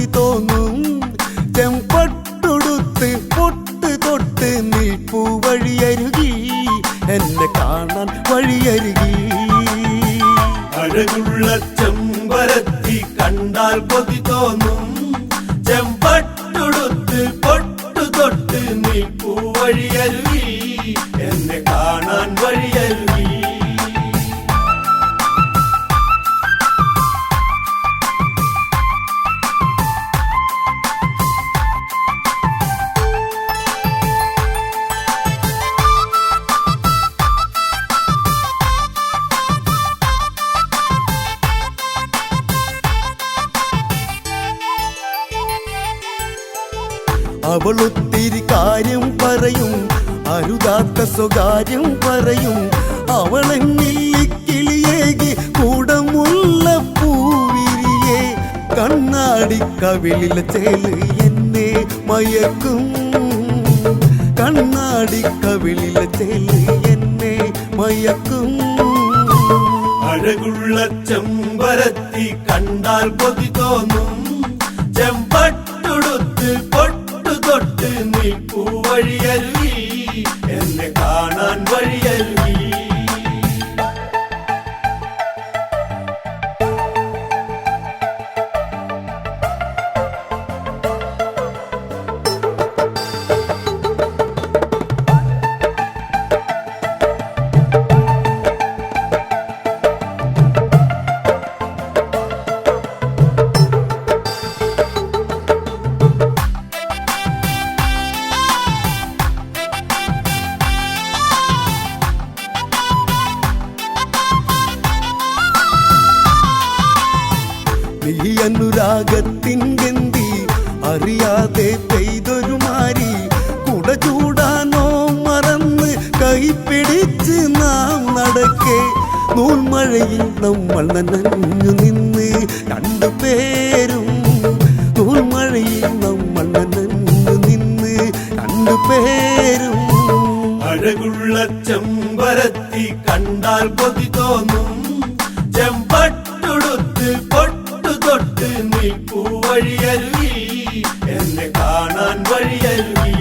കൊതി തോന്നും ചെമ്പട്ടുടുത്ത് പൊട്ട് തൊട്ട് നിൽപ്പൂ വഴിയരുകി എന്നെ കാണാൻ വഴിയരുകി അഴകുള്ള ചെമ്പരത്തി കണ്ടാൽ കൊതി തോന്നും ചെമ്പട്ടുടുത്ത് പൊട്ട് തൊട്ട് നിൽപ്പൂ വഴിയരുകി എന്നെ കാണാൻ വഴിയരുകി അവളൊത്തിരി കാര്യം പറയും അരുതാത്ത സ്വകാര്യം പറയും അവളെങ്ങിളിയേകി കൂടമുള്ള പൂവിരിയെ കണ്ണാടി കവിളിലെ ചേല് എന്നെ മയക്കും കണ്ണാടി കവിളിലെ ചേല് എന്നെ മയക്കും അഴകുള്ള ചെമ്പരത്തി കണ്ടാൽ കൊതി തോന്നും ചെമ്പട്ടുടുത്ത് പൊട്ട് തൊട്ട് നിൽപ്പൂ വഴിയരുകി എന്നെ കാണാൻ വഴിയരുകി നീ അനുരാഗത്തിൻ ഗന്ധി അറിയാതെ പെയ്തൊരു മാരി കുട ചൂടാനോ മറന്ന് കൈപിടിച്ച് നാം നടക്കെ നൂൽമഴയിൽ നമ്മൾ നനഞ്ഞു നിന്ന് രണ്ടുപേരും നൂൽമഴയിൽ നമ്മൾ നനഞ്ഞു നിന്ന് രണ്ടുപേരും അഴകുള്ള ചെമ്പരത്തി കണ്ടാൽ കൊതി തോന്നും ചെമ്പട്ടുടുത്ത് പൊട്ട് തൊട്ട് നിൽപ്പൂ വഴിയരുകി എന്നെ കാണാൻ വഴിയരുകി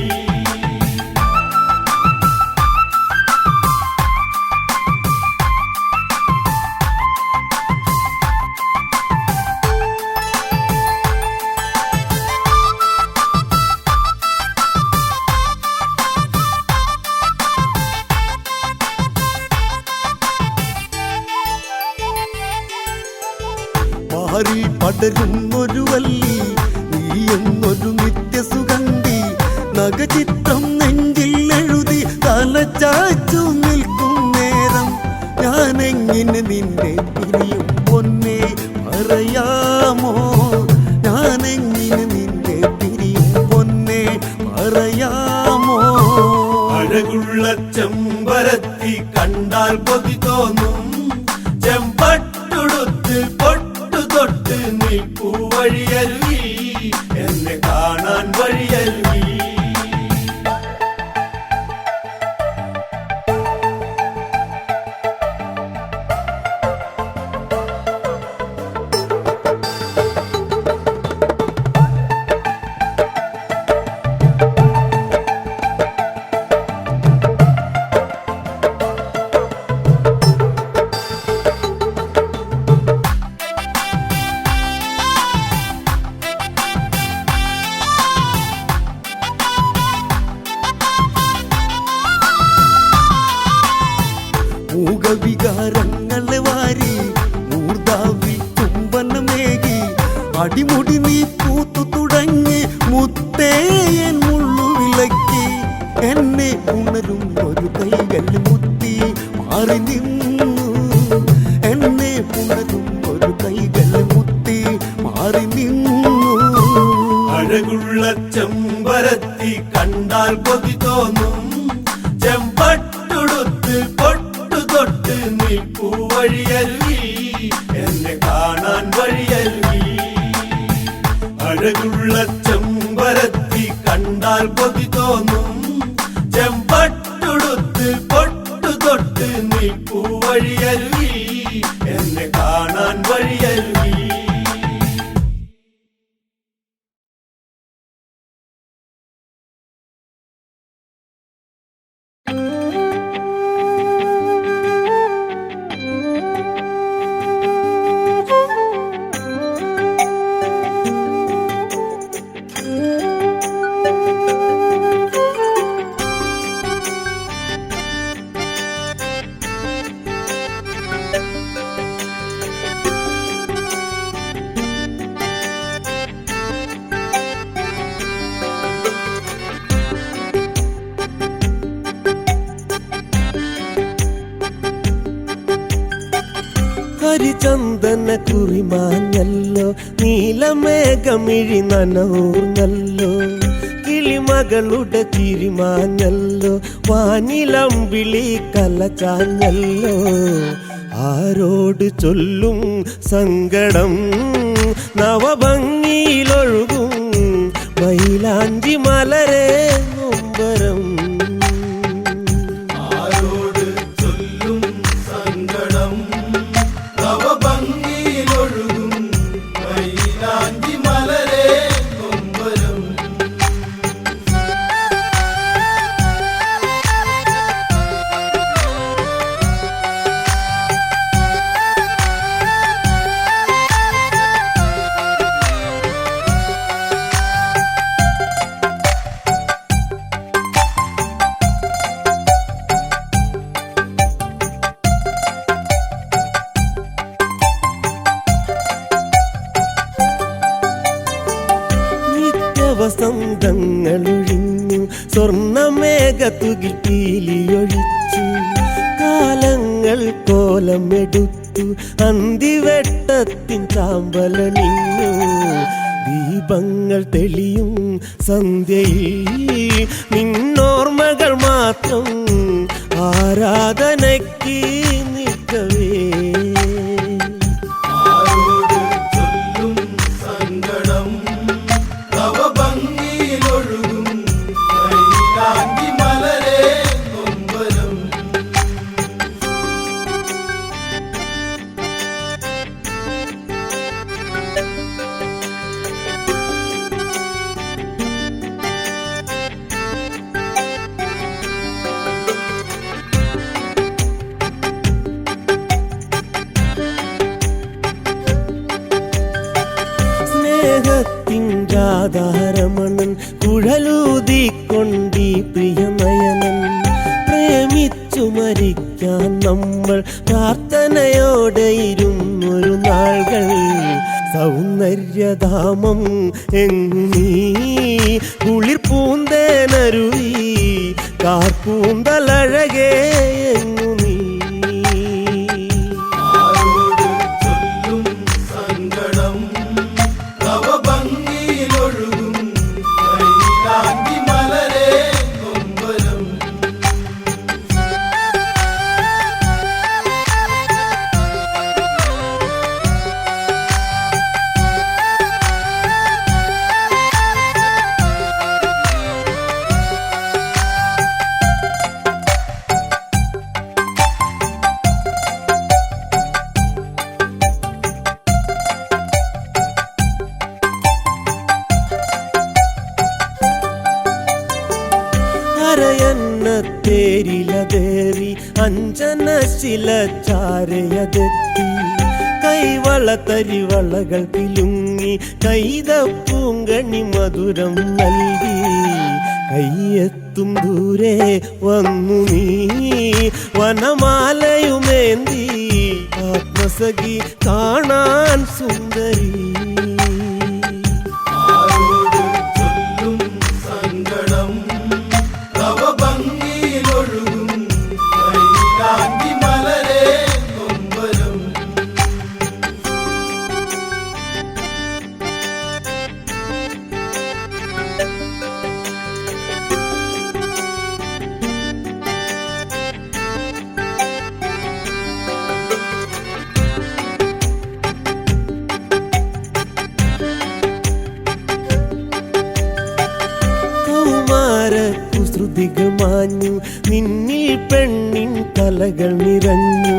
മാറി പടരും ഒരു വല്ലി നീ എന്നൊരു നിത്യസുഗന്ധി നഗചിത്രം നെഞ്ചിൽ എഴുതി തലച്ചാച്ചു നിൽക്കും നേരം ഞാനെങ്ങനെ നിന്നെ പിരിയും പൊന്നെ പറയാമോ ഞാനെങ്ങനെ നിന്നെ പിരിയും പൊന്നെ പറയാമോ അഴകുള്ള ചെമ്പരത്തി കണ്ടാൽ കൊതി തോന്നും ചെമ്പട്ടുടുത്ത് പൊട്ട് തൊട്ട് നിൽപ്പൂ വഴിയരുകി എന്നെ കാണാൻ വഴിയരുകി മൂകവികാരങ്ങളെ വാരി മൂർധാവി ചുംബനമേകി അടിമുടി നീ പൂത്തു തുടങ്ങി മുത്തേയൻ മുള്ളു വിലക്കി എന്നെ ഉണരും ഒരു കൈകൾ മുത്തി മാറി നിന്നു എന്നെ ഉണരും ഒരു കൈകൾ മുത്തി മാറി നിന്നു അഴകുള്ള ചെമ്പരത്തി കണ്ടാൽ കൊതി തോന്നും ചെമ്പട്ടുടുത്ത് പൊട്ട് തൊട്ട് നിൽപ്പൂ വഴിയരുകി എന്നെ കാണാൻ വഴിയരുകി അഴകുള്ള ചെമ്പരത്തി കണ്ടാൽ കൊതി തോന്നും ചെമ്പട്ടുടുത്ത് പൊട്ട് തൊട്ട് നിൽപ്പൂ വഴിയരുകി എന്നെ കാണാൻ വഴിയരുകി ചന്ദന കുറിമാഞ്ഞല്ലോ, നീലമേഘമിഴി നനൂർന്നല്ലോ, കിളിമകളുടെ തിരിമാഞ്ഞല്ലോ, വാനിലമ്പിളി കലചാഞ്ഞല്ലോ. ആരോട് ചൊല്ലും സങ്കടം നവഭംഗിയിലൊഴുകും മൈലാഞ്ചി മലരെ നൊമ്പരം. ആരോട് ചൊല്ലും സങ്കടം നവഭംഗിയിലൊഴുകും മൈലാഞ്ചി മലരെ നൊമ്പരം. വസന്തങ്ങളൊഴിഞ്ഞു, സ്വർണ്ണമേഘത്തുകിൽ പീലിയൊഴിച്ചു, കാലങ്ങൾ കോലമെടുത്തു, അന്തിവെട്ടത്തിൻ ചാമ്പലണിഞ്ഞു. ദീപങ്ങൾ തെളിയും സന്ധ്യയിൽ നിന്നോർമ്മകൾ മാത്രം ആരാധനയ്ക്ക് നിൽക്കവേ. ാധാരമണൻ കുഴലൂതിക്കൊണ്ടീ പ്രിയനയനൻ, പ്രേമിച്ചു മരിക്കാൻ നമ്മൾ പ്രാർത്ഥനയോടെ ഇരുന്നൊരു നാൾകൾ. സൗന്ദര്യധാമം എങ്ങു നീ, കുളിർ പൂന്തേനരുവി, കാർപ്പൂന്തലഴകേ എങ്ങു നീ. തേരിലതേറി അഞ്ജനശില ചാരയതെത്തി, കൈവള തരിവളകൾ കിലുങ്ങി, കൈതപ്പൂങ്കണി മധുരം നൽകി. കയ്യെത്തും ദൂരെ വന്നു നീ, വനമാലയുമേന്തി, ആത്മസഖി കാണാൻ സുന്ദരി. കുസൃതികൾ മാഞ്ഞു, നിന്നിൽ പെണ്ണിൻ കലകൾ നിറഞ്ഞു,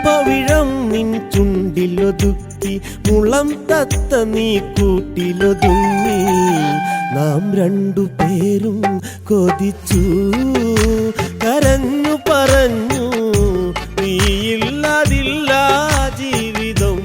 പവിഴം നിൻ ചുണ്ടിലൊതുക്കി, മുളം തത്ത നീ കൂട്ടിലൊതുങ്ങി. നാം രണ്ടുപേരും കൊതിച്ചു, കരഞ്ഞു പറഞ്ഞു, നീയില്ലാതില്ല ജീവിതം.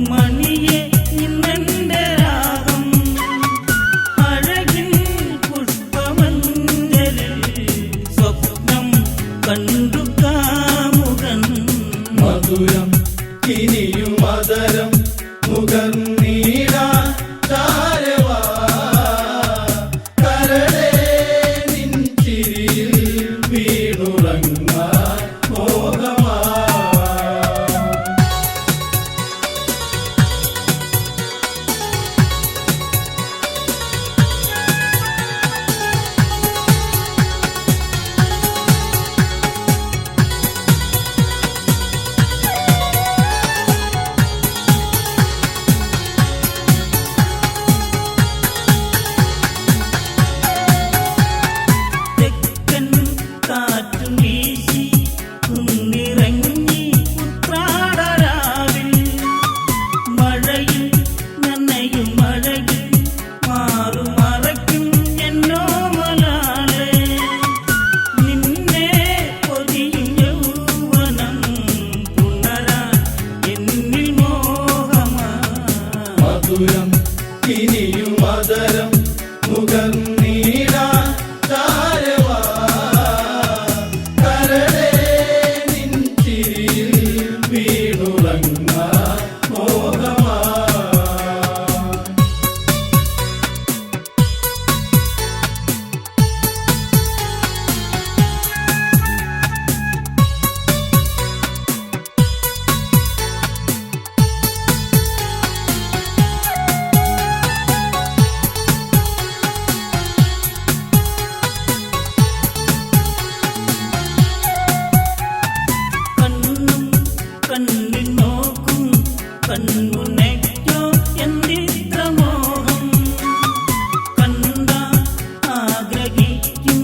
മണിയെ നിന്നെന്റെ രാഗം അഴകിൻ പുഷ്പമഞ്ജലിൽ സ്വപ്നം കണ്ടു കാമുകൻ മധുരം ഇനിയും മധുരം മുഖർന്നീടാൻ ചാരവാ കരളേ നിൻ ചിരിയിൽ വീണുറങ്ങാൻ മോഹമാ തെക്കൻ കാറ്റു വീശി കുന്നിറങ്ങി ഉത്രാടരാവിൽ മഴയിൽ നനയും മഴയിൽ മാറുമറയ്ക്കും എന്നോ മലാളെ നിന്നെ പൊതിയും യൗവനം പുണരാൻ എന്നിൽ മോഹമാ മധുരം ഇനിയും മധുരം മുഖർന്നീടാൻ ചാരവാ കരളേ നിൻ ചിരിയിൽ വീണുറങ്ങാൻ മോഹമാ കണ്ണും കണ്ണിൽ നോക്കും കൺമുനയ്ക്കോ എന്തിത്ര മോഹം കണ്ട ആഗ്രഹിക്കും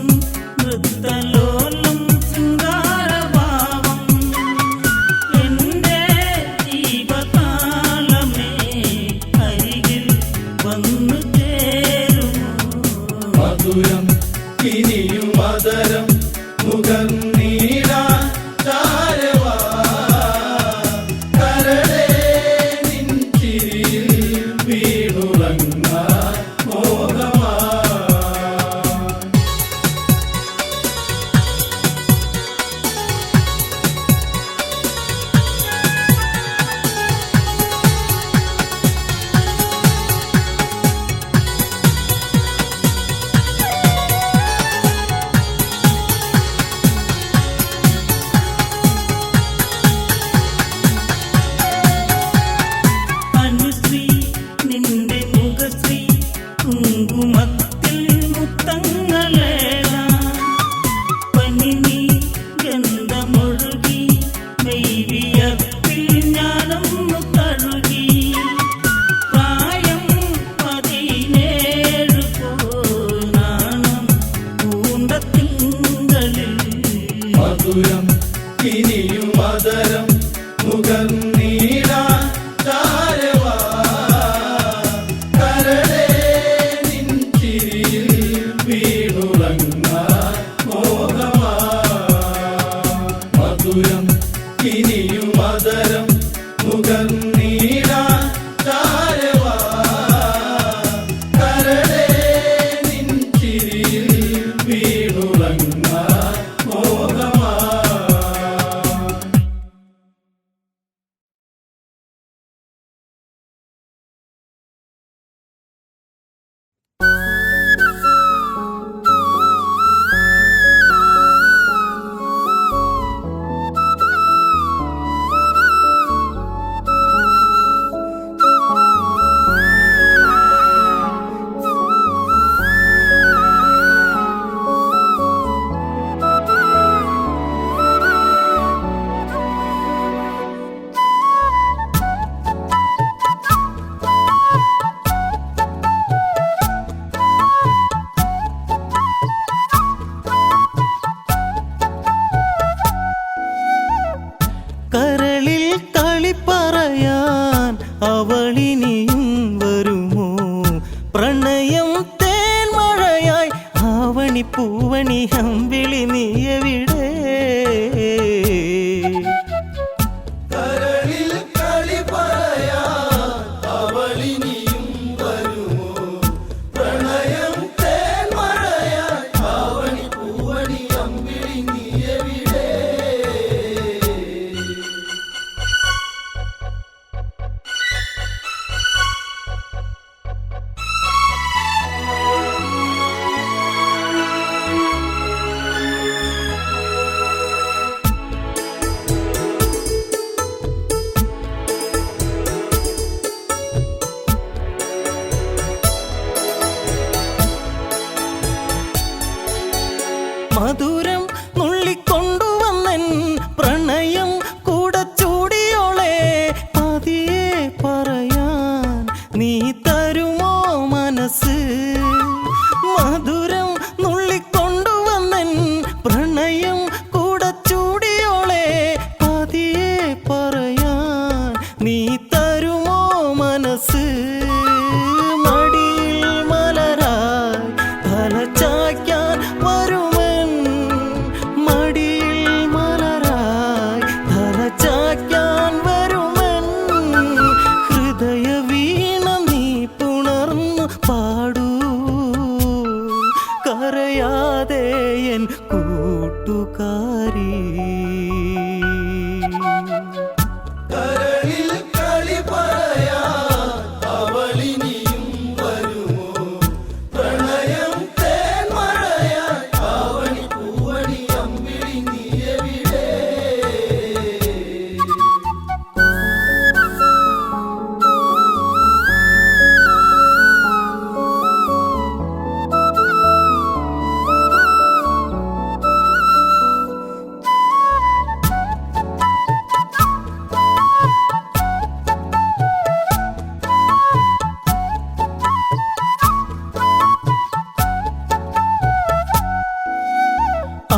നൃത്തലോലം ശൃംഗാരഭാവം എന്റെ ജീവകാലമേ അരികിൽ വന്നു ചേരുമോ മധുരം ഇനിയും മധുരം മുഖർന്നീടാൻ ചാരവാ കരളേ നിൻ ചിരിയിൽ വീണുറങ്ങാൻ മോഹമാ അനുശ്രീ നിന്റെ മുഖശ്രീ കുങ്കുമത്തിൽ മുത്തങ്ങളേലാ പനിനീ ഗന്ധമൊഴുകി മെയ്വിയത്തിൽ ഞാനൊന്നു കഴുകി പ്രായം 17 നാണം പൂണ്ട തിങ്കളിൽ മധുരം ഇനിയും മധുരം മുഖർന്നീടാൻ ചാരവാ കരളേ നിൻ ചിരിയിൽ വീണുറങ്ങാൻ മോഹമാ മധുരം ഇനിയും മധുരം മുഖർന്നീടാൻ ചാരവാ കരളേ നിൻ ചിരിയിൽ വീണുറങ്ങാൻ മോഹമാ പൂവണി അമ്പിളി നീയവിടെ കരളിൽ കളി പറയാൻ നീ തരുമോ മനസ്സ് മടിയിൽ മലരായി തല ചായ്ക്കാൻ വരുമൻ മടിയിൽ മലരായി തല ചായ്ക്കാൻ വരുമൻ ഹൃദയ വീണ നീ പുണർന്നു പാടൂ കരയാതെ എൻ കൂട്ടുകാരി കരളിൽ കളി പറയാ അവളിനിയും വരുമോ പ്രണയം തേന്മഴയാ അവനി പൂവണി അമ്പിളി നീ എവിടെ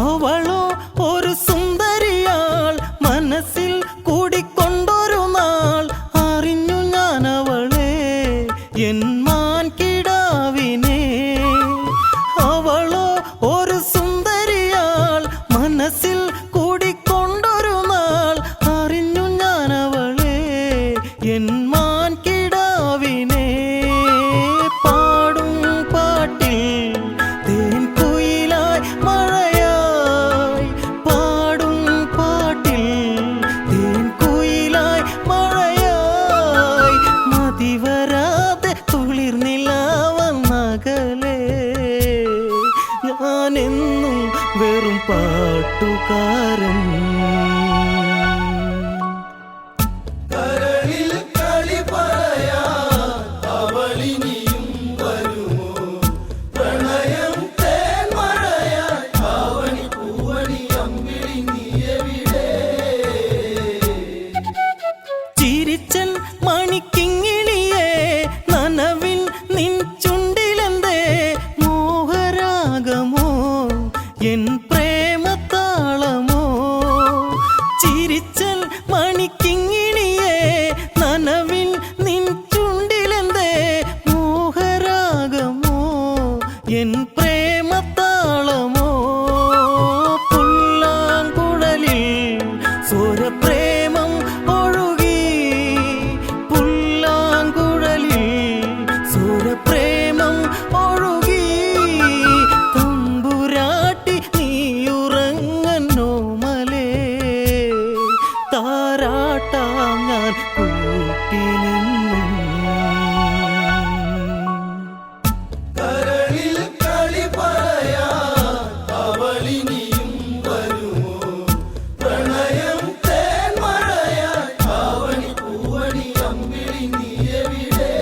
അവളോ ഒരു സുന്ദരിയാൾ മനസ്സിൽ കൂടിക്കൊണ്ടൊരു നാൾ അറിഞ്ഞു ഞാൻ അവളെ എൻ മാൻകിടാവിനെ അവളോ ഒരു സുന്ദരിയാൾ മനസ്സിൽ കൂടിക്കൊണ്ടൊരു നാൾ അറിഞ്ഞു ഞാൻ അവളെ എൻ മാൻകിടാവിനെ പാടും പാട്ടിൽ തേൻ കുയിലായി മഴയായി പാടും പാട്ടിൽ തേൻ കുയിലായി മഴയായി മതിവരാതെ തുളിർന്നിലാവന്നകലേ ഞാനെന്നും വെറും പാട്ടുകാരൻ കരളിൽ കളി പറയാ അവളിനിയും വരുമോ പ്രണയം തേന്മഴയാ അവനി പൂവണി അമ്പിളി നീ എവിടെ ചിരിച്ചൻ മണിക്കിങ്ങിണിയേ നനവിൽ നിൻ ചുണ്ടിലെന്തേ മോഹരാഗമോ എൻ പ്രേമത്താളമോ ചിരിച്ചൻ മണിക്കിങ്ങിണിയേ നനവിൽ നിൻ ചുണ്ടിലെന്തേ മോഹരാഗമോ എൻ പ്രേമത്താളമോ പുല്ലാങ്കുഴലിൽ സ്വരപ്രേമം ഒഴുകി പുല്ലാങ്കുഴലിൽ സ്വരപ്രേമം ഒഴുകി തമ്പുരാട്ടി നീയുറങ്ങന്നോ മലേ താരാട്ടാം ഞാൻ കൂട്ടി നിന്നും കരളിൽ കളി പറയാ അവളിനിയും വരുമോ പ്രണയം തേന്മഴയാ അവനി പൂവണി അമ്പിളി നീ എവിടെ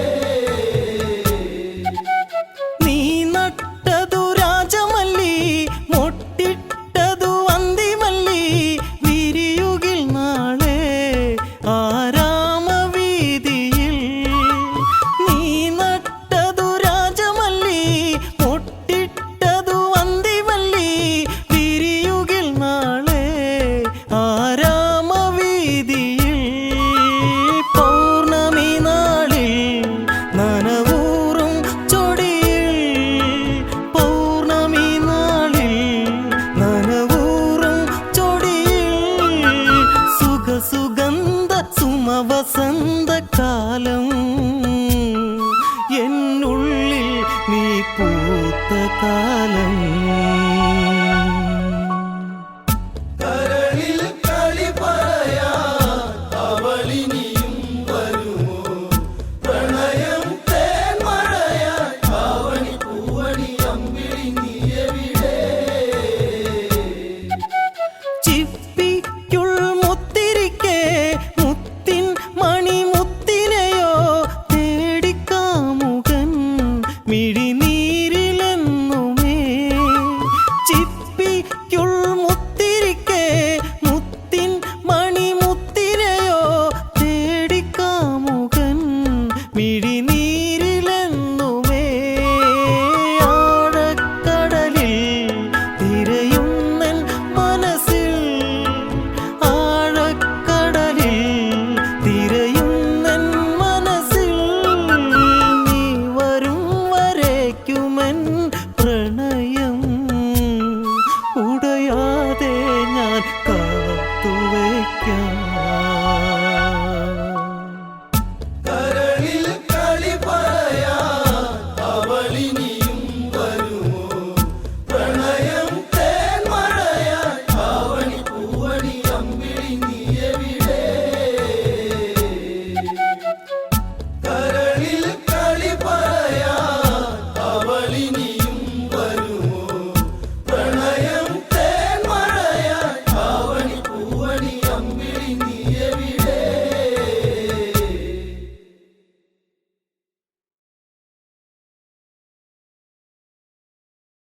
നീ നട്ടതു രാജമല്ലി മൊട്ടിട്ടതു അന്തിമല്ലി വിരിയുകിൽ നാളെ ആരാമവീതിയിൽ നീ നട്ടതു രാജമല്ലി മൊട്ടിട്ടതു അന്തിമല്ലി വിരിയുകിൽ നാളെ ആരാമവീതിയിൽ പൗർണമി നാളിൽ നനവൂറും ചൊടിയിൽ പൗർണമി നാളിൽ നനവൂറും ചൊടിയിൽ സുഖസുഗന്ധ സുമവസന്ത കാലം എന്നുള്ളിൽ നീ പൂത്ത കാലം കരളിൽ കളി പറയാ അവളിനിയും വരുമോ പ്രണയം തേന്മഴയാ അവനി പൂവണി അമ്പിളി നീ എവിടെ ചിപ്പിക്കുൾ മുത്തിരിക്കേ മുത്തിൻ മണിമുത്തിനെയോ തേടിക്കാമുകൻ മിഴിനീരിലെന്നുമേ ചിപ്പി അമ്പിളി നീ